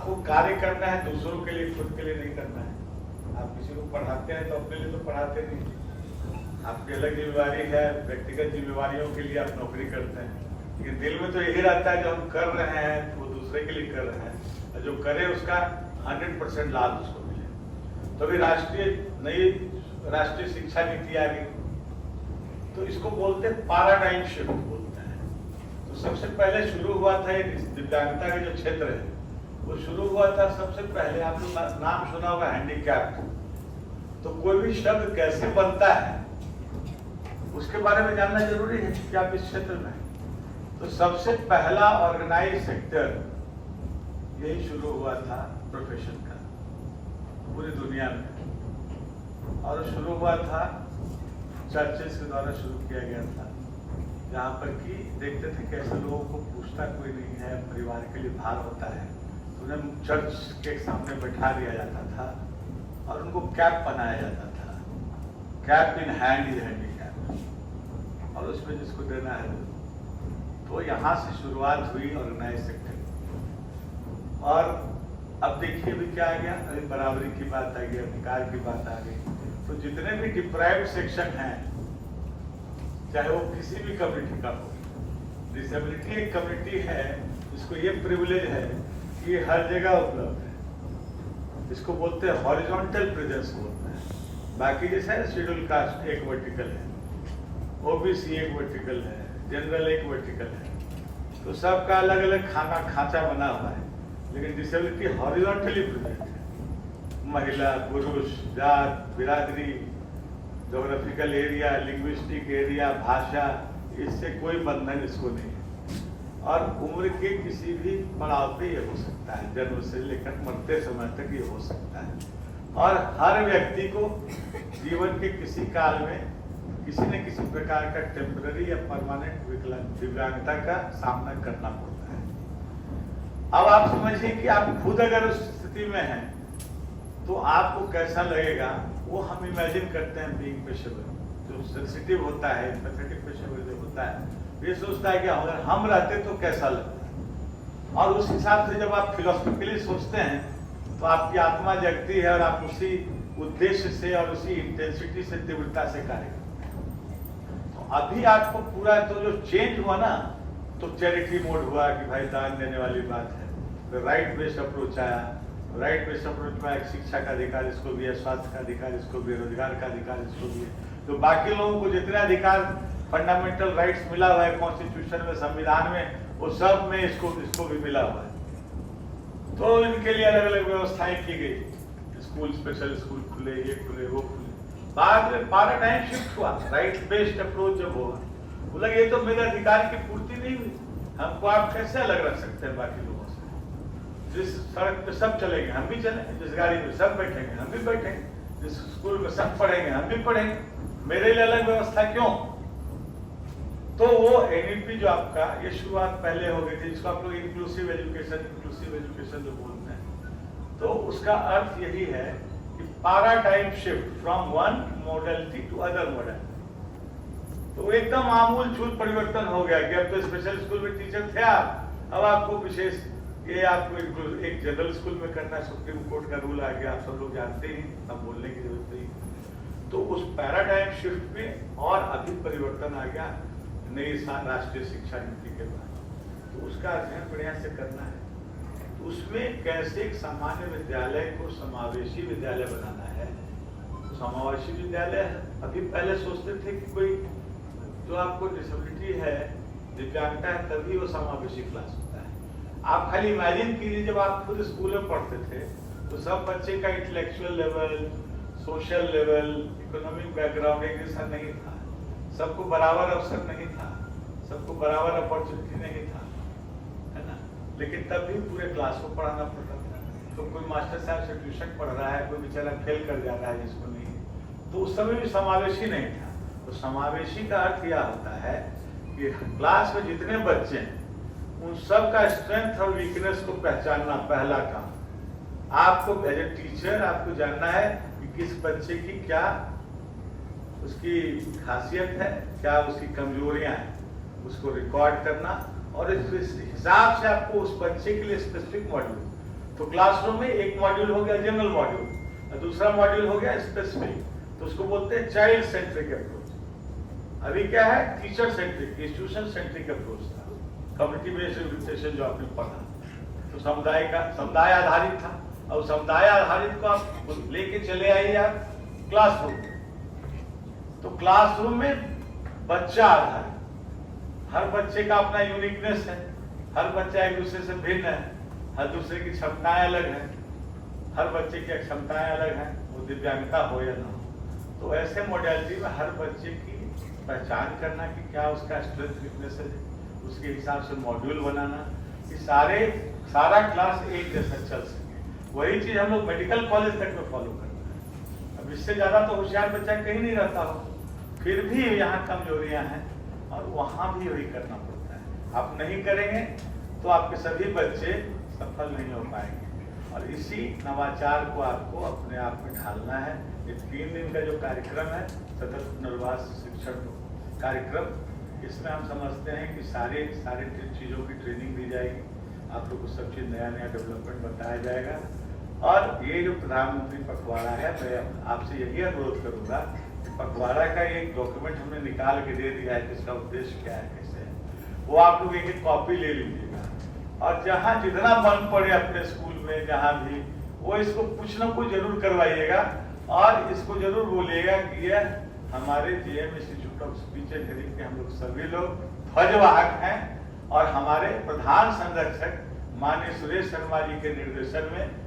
आपको कार्य करना है दूसरों के लिए, खुद के लिए नहीं करना है। आप किसी को पढ़ाते हैं तो अपने लिए तो पढ़ाते नहीं, आपकी अलग जिम्मेवारी है, व्यक्तिगत जिम्मेवारियों के लिए आप नौकरी करते हैं, लेकिन दिल में तो यही रहता है जो हम कर रहे हैं तो वो दूसरे के लिए कर रहे हैं, और जो करे उसका 100% लाभ उसको मिले। तो अभी नई राष्ट्रीय शिक्षा नीति आ गई, तो इसको बोलते हैं पैराडाइम शिफ्ट बोलते हैं। तो सबसे पहले शुरू हुआ था ये दिव्यांगता के जो क्षेत्र है वो शुरू हुआ था सबसे पहले, आप लोग नाम सुना होगा हैंडीकैप। तो कोई भी शब्द कैसे बनता है उसके बारे में जानना जरूरी है कि आप इस क्षेत्र में। तो सबसे पहला ऑर्गेनाइज सेक्टर यही शुरू हुआ था प्रोफेशन का पूरी दुनिया में, और शुरू हुआ था चर्चेस के द्वारा शुरू किया गया था, जहाँ पर कि देखते थे कैसे लोगों को पूछता कोई नहीं है, परिवार के लिए भार होता है, तो उन्हें चर्च के सामने बैठा दिया जाता था और उनको कैप बनाया जाता था, cap in hand is handicap, और उसमें जिसको देना है। तो यहाँ से शुरुआत हुई ऑर्गेनाइज सेक्टर। और अब देखिए अभी क्या आ गया, अभी बराबरी की बात आ गई, अधिकार की बात आ गई। तो जितने भी डिप्राइव्ड सेक्शन हैं, चाहे वो किसी भी कम्युनिटी का हो, डिसेबिलिटी एक कम्युनिटी है जिसको ये प्रिविलेज है कि ये हर जगह उपलब्ध है, इसको बोलते हैं हॉरिजॉन्टल प्रेजेंस बोलते हैं। बाकी जैसे है शेड्यूल कास्ट एक वर्टिकल है, ओबीसी एक वर्टिकल है, जनरल एक वर्टिकल है, तो सबका अलग अलग खांचा बना हुआ है, लेकिन डिसेबिलिटी हॉरिजॉन्टली प्रेजेंट है। महिला, पुरुष, जात, बिरादरी, जोग्राफिकल एरिया, लिंग्विस्टिक एरिया, भाषा, इससे कोई बंधन इसको नहीं है। और उम्र के किसी भी पड़ाव पे ये हो सकता है, जन्म से लेकर मरते समय तक ये हो सकता है। और हर व्यक्ति को जीवन के किसी काल में किसी न किसी प्रकार का टेम्पररी या परमानेंट दिव्यांगता का सामना करना पड़ता है। अब आप समझिए कि आप खुद अगर उस स्थिति में हैं तो आपको कैसा लगेगा, वो हम इमेजिन करते हैं। बीइंग पेशेवर जो सेंसिटिव होता है, एम्पैथेटिक पेशेवर जो होता है, ये सोचता है कि अगर हम रहते तो कैसा लगता है, और उस हिसाब से जब आप फिलोसफिकली सोचते हैं तो आपकी आत्मा जगती है और आप उसी उद्देश्य से और उसी इंटेंसिटी से, तीव्रता से कार्य करते हैं। तो अभी आपको पूरा तो जो चेंज हुआ ना, तो चैरिटी मोड हुआ कि भाई दान देने वाली बात है, तो राइट बेस्ड अप्रोच आया। राइट बेस्ड अप्रोच में एक शिक्षा का अधिकार इसको भी है, स्वास्थ्य का अधिकार इसको भी है, रोजगार का अधिकार इसको भी है। तो बाकी लोगों को जितने अधिकार फंडामेंटल राइट्स मिला हुआ है कॉन्स्टिट्यूशन में, संविधान में, वो सब में इसको भी मिला हुआ है। तो इनके लिए अलग अलग व्यवस्थाएं की गई, स्कूल, स्पेशल स्कूल खुले, ये खुले, वो खुले। बाद में पैराडाइम शिफ्ट हुआ, राइट बेस्ड अप्रोच जब हुआ, बोला ये तो मेरे अधिकार की पूर्ति नहीं हुई, हमको आप कैसे अलग रख सकते हैं बाकी लोगों से। जिस सड़क पे सब चलेंगे हम भी चलेंगे, जिस गाड़ी में सब बैठेंगे हम भी बैठेंगे, जिस स्कूल में सब पढ़ेंगे हम भी पढ़ेंगे, मेरे लिए अलग व्यवस्था क्यों। तो वो एनईपी जो आपका, ये शुरुआत पहले हो गई थी, जिसको आप लोग इंक्लूसिव एजुकेशन जो बोलते हैं। तो उसका अर्थ यही है कि paradigm shift from one modality to other model. तो एकदम आमूल चूल परिवर्तन हो गया कि अब तो स्पेशल स्कूल में टीचर थे आप, अब आपको विशेष, ये आपको एक जनरल स्कूल में करना, सुप्रीम कोर्ट का रूल आ गया, आप सब लोग जानते ही, अब बोलने की जरूरत नहीं। तो उस पैराडाइम शिफ्ट में और अधिक परिवर्तन आ गया नई राष्ट्रीय शिक्षा नीति के बाद। तो उसका अध्ययन बढ़िया से करना है। तो उसमें कैसे एक सामान्य विद्यालय को समावेशी विद्यालय बनाना है। तो समावेशी विद्यालय अभी पहले सोचते थे कि कोई जो आपको डिसेबिलिटी है, दिव्यांगता है, तभी वो समावेशी क्लास होता है। आप खाली इमेजिन कीजिए, जब आप खुद स्कूल में पढ़ते थे तो सब बच्चे का intellectual level, social level, economic background एक जैसा नहीं था, सबको बराबर अवसर नहीं था, सबको बराबर अपॉर्चुनिटी नहीं था, है ना। लेकिन तब भी पूरे क्लास को पढ़ाना पड़ता था। तो कोई मास्टर साहब से ट्यूशन पढ़ रहा है, कोई बेचारा फेल कर जा रहा है जिसको नहीं, तो उस समय भी समावेशी नहीं था। तो समावेशी का अर्थ यह होता है कि क्लास में जितने बच्चे हैं उन सब का स्ट्रेंथ और वीकनेस को पहचानना पहला काम। आपको एज ए टीचर आपको जानना है कि किस बच्चे की क्या उसकी खासियत है, क्या उसकी कमजोरियां हैं, उसको रिकॉर्ड करना, और इस हिसाब से आपको उस बच्चे के लिए स्पेसिफिक मॉड्यूल, तो क्लासरूम में एक मॉड्यूल हो गया जनरल मॉड्यूल और दूसरा मॉड्यूल हो गया स्पेसिफिक, तो उसको बोलते हैं चाइल्ड सेंट्रिक अप्रोच। अभी क्या है, teacher centric, institution centric approach था, कम्युनिटी बेस्ड एजुकेशन जो आपने पढ़ा, तो समुदाय आधारित था। और समुदाय आधारित को आप लेके चले आइए आप क्लासरूम में, तो क्लासरूम में बच्चा आधारित, हर बच्चे का अपना यूनिकनेस है, हर बच्चा एक दूसरे से भिन्न है, हर दूसरे की क्षमताएं अलग है, हर बच्चे की क्षमताएं अलग हैं, वो दिव्यांगता हो या ना हो। तो ऐसे मॉडलिटी में हर बच्चे की पहचान करना कि क्या उसका स्ट्रेंथ वीकनेस है, उसके हिसाब से मॉड्यूल बनाना कि सारा क्लास एक जैसा चल सके। वही चीज हम लोग मेडिकल कॉलेज तक में फॉलो करते हैं। अब इससे ज्यादा तो होशियार बच्चा कहीं नहीं रहता हो, फिर भी यहाँ कमजोरियां हैं और वहां भी वही करना पड़ता है। आप नहीं करेंगे तो आपके सभी बच्चे सफल नहीं हो पाएंगे। और इसी नवाचार को आपको अपने आप में ढालना है। ये 3 दिन का जो कार्यक्रम है सतत पुनर्वास शिक्षण कार्यक्रम, इसमें हम समझते हैं कि सारे चीज़ों की ट्रेनिंग दी जाएगी, आप लोग को सब चीज़ नया डेवलपमेंट बताया जाएगा। और ये जो प्रधानमंत्री पखवाड़ा है, मैं आपसे यही अनुरोध करूँगा कि पखवाड़ा का एक डॉक्यूमेंट हमने निकाल के दे दिया है कि इसका उद्देश्य क्या है, कैसे है, वो आप लोग एक कॉपी ले लीजिएगा और जहाँ जितना मन पड़े अपने स्कूल में जहाँ भी, वो इसको कुछ ना कुछ जरूर करवाइएगा और इसको जरूर बोलिएगा कि यह हमारे JM institute of speech and hearing के हम लोग सभी लोग ध्वजवाहक हैं और हमारे प्रधान संरक्षक माननीय सुरेश शर्मा जी के निर्देशन में